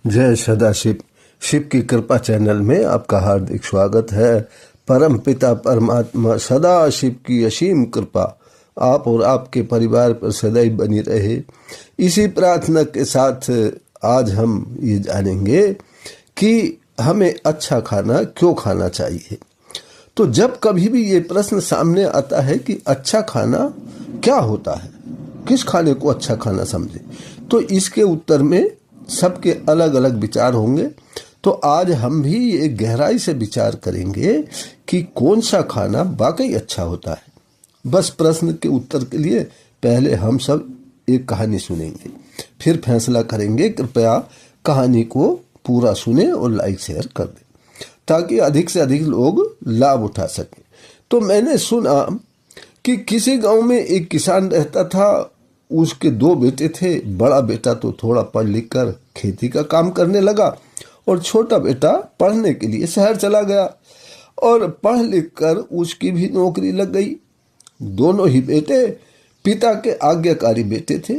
जय सदाशिव। शिव की कृपा चैनल में आपका हार्दिक स्वागत है। परम पिता परमात्मा सदाशिव की असीम कृपा आप और आपके परिवार पर सदैव बनी रहे, इसी प्रार्थना के साथ आज हम ये जानेंगे कि हमें अच्छा खाना क्यों खाना चाहिए। तो जब कभी भी ये प्रश्न सामने आता है कि अच्छा खाना क्या होता है, किस खाने को अच्छा खाना समझे, तो इसके उत्तर में सबके अलग अलग विचार होंगे। तो आज हम भी ये गहराई से विचार करेंगे कि कौन सा खाना वाकई अच्छा होता है। बस प्रश्न के उत्तर के लिए पहले हम सब एक कहानी सुनेंगे, फिर फैसला करेंगे। कृपया कहानी को पूरा सुने और लाइक शेयर कर दें ताकि अधिक से अधिक लोग लाभ उठा सकें। तो मैंने सुना कि किसी गांव में एक किसान रहता था। उसके दो बेटे थे। बड़ा बेटा तो थोड़ा पढ़ लिख कर खेती का काम करने लगा और छोटा बेटा पढ़ने के लिए शहर चला गया और पढ़ लिख कर उसकी भी नौकरी लग गई। दोनों ही बेटे पिता के आज्ञाकारी बेटे थे।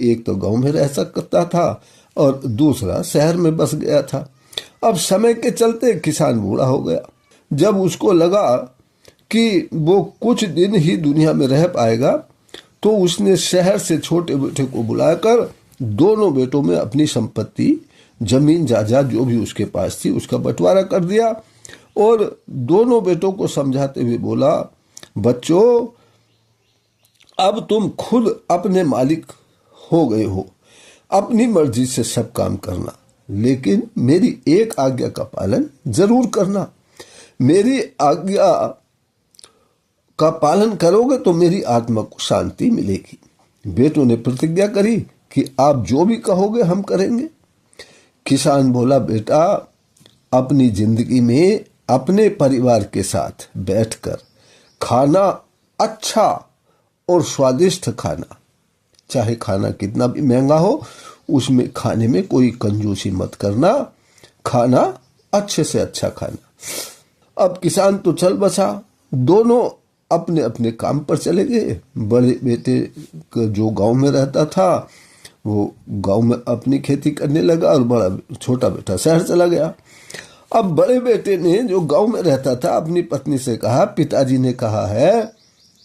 एक तो गांव में रह सकता था और दूसरा शहर में बस गया था। अब समय के चलते किसान बूढ़ा हो गया। जब उसको लगा कि वो कुछ दिन ही दुनिया में रह पाएगा तो उसने शहर से छोटे बेटे को बुलाकर दोनों बेटों में अपनी संपत्ति, जमीन जायदाद जो भी उसके पास थी, उसका बंटवारा कर दिया और दोनों बेटों को समझाते हुए बोला, बच्चों, अब तुम खुद अपने मालिक हो गए हो, अपनी मर्जी से सब काम करना, लेकिन मेरी एक आज्ञा का पालन जरूर करना। मेरी आज्ञा का पालन करोगे तो मेरी आत्मा को शांति मिलेगी। बेटों ने प्रतिज्ञा करी कि आप जो भी कहोगे हम करेंगे। किसान बोला, बेटा, अपनी जिंदगी में अपने परिवार के साथ बैठकर खाना, अच्छा और स्वादिष्ट खाना, चाहे खाना कितना भी महंगा हो, उसमें खाने में कोई कंजूसी मत करना, खाना अच्छे से अच्छा खाना। अब किसान तो चल बसा। दोनों अपने अपने काम पर चले गए। बड़े बेटे जो गांव में रहता था वो गांव में अपनी खेती करने लगा और छोटा बेटा शहर चला गया। अब बड़े बेटे ने जो गांव में रहता था अपनी पत्नी से कहा, पिताजी ने कहा है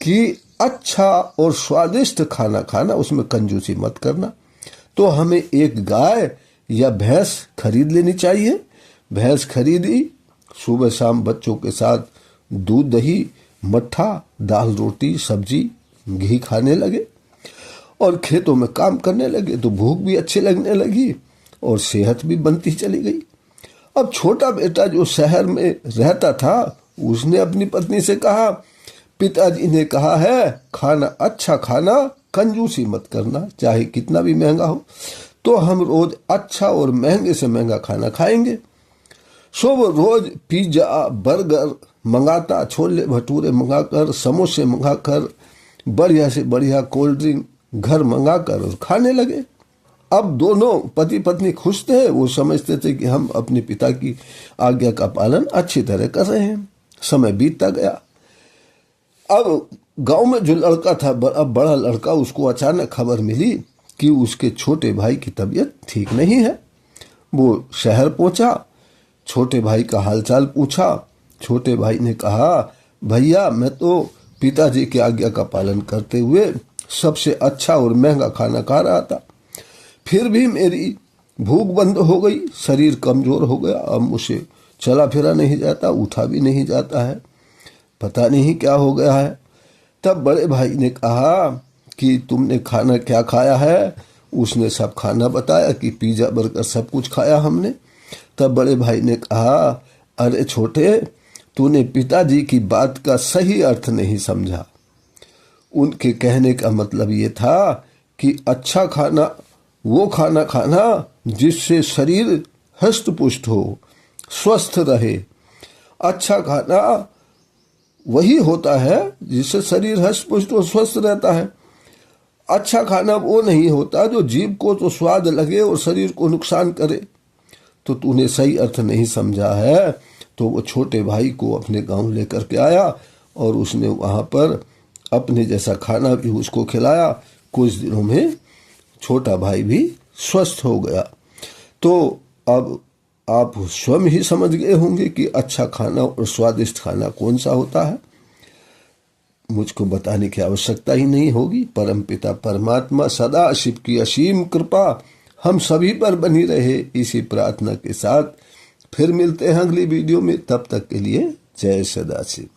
कि अच्छा और स्वादिष्ट खाना खाना, उसमें कंजूसी मत करना, तो हमें एक गाय या भैंस खरीद लेनी चाहिए। भैंस खरीदी, सुबह शाम बच्चों के साथ दूध, दही, मट्ठा, दाल, रोटी, सब्जी, घी खाने लगे और खेतों में काम करने लगे। तो भूख भी अच्छी लगने लगी और सेहत भी बनती चली गई। अब छोटा बेटा जो शहर में रहता था उसने अपनी पत्नी से कहा, पिताजी ने कहा है खाना अच्छा खाना, कंजूसी मत करना, चाहे कितना भी महंगा हो, तो हम रोज अच्छा और महंगे से महंगा खाना खाएंगे। सो वो रोज पिज्जा, बर्गर मंगाता, छोले भटूरे मंगाकर, समोसे मंगाकर, बढ़िया से बढ़िया कोल्ड ड्रिंक घर मंगाकर और खाने लगे। अब दोनों पति पत्नी खुश थे। वो समझते थे कि हम अपने पिता की आज्ञा का पालन अच्छी तरह कर रहे हैं। समय बीतता गया। अब गांव में जो लड़का था, अब बड़ा लड़का, उसको अचानक खबर मिली कि उसके छोटे भाई की तबीयत ठीक नहीं है। वो शहर पहुंचा, छोटे भाई का हालचाल पूछा। छोटे भाई ने कहा, भैया, मैं तो पिताजी की आज्ञा का पालन करते हुए सबसे अच्छा और महंगा खाना खा रहा था, फिर भी मेरी भूख बंद हो गई, शरीर कमजोर हो गया, अब मुझसे चला फिरा नहीं जाता, उठा भी नहीं जाता है, पता नहीं क्या हो गया है। तब बड़े भाई ने कहा कि तुमने खाना क्या खाया है। उसने सब खाना बताया कि पिज्जा, बर्गर सब कुछ खाया हमने। तब बड़े भाई ने कहा, अरे छोटे, तूने पिताजी की बात का सही अर्थ नहीं समझा। उनके कहने का मतलब ये था कि अच्छा खाना वो खाना खाना जिससे शरीर हष्ट पुष्ट हो, स्वस्थ रहे। अच्छा खाना वही होता है जिससे शरीर हष्ट पुष्ट और स्वस्थ रहता है। अच्छा खाना वो नहीं होता जो जीभ को तो स्वाद लगे और शरीर को नुकसान करे। तो तूने सही अर्थ नहीं समझा है। तो वो छोटे भाई को अपने गांव लेकर के आया और उसने वहां पर अपने जैसा खाना भी उसको खिलाया। कुछ दिनों में छोटा भाई भी स्वस्थ हो गया। तो अब आप स्वयं ही समझ गए होंगे कि अच्छा खाना और स्वादिष्ट खाना कौन सा होता है। मुझको बताने की आवश्यकता ही नहीं होगी। परमपिता परमात्मा सदा शिव की असीम कृपा हम सभी पर बनी रहे, इसी प्रार्थना के साथ फिर मिलते हैं अगली वीडियो में। तब तक के लिए जय सदाशिव।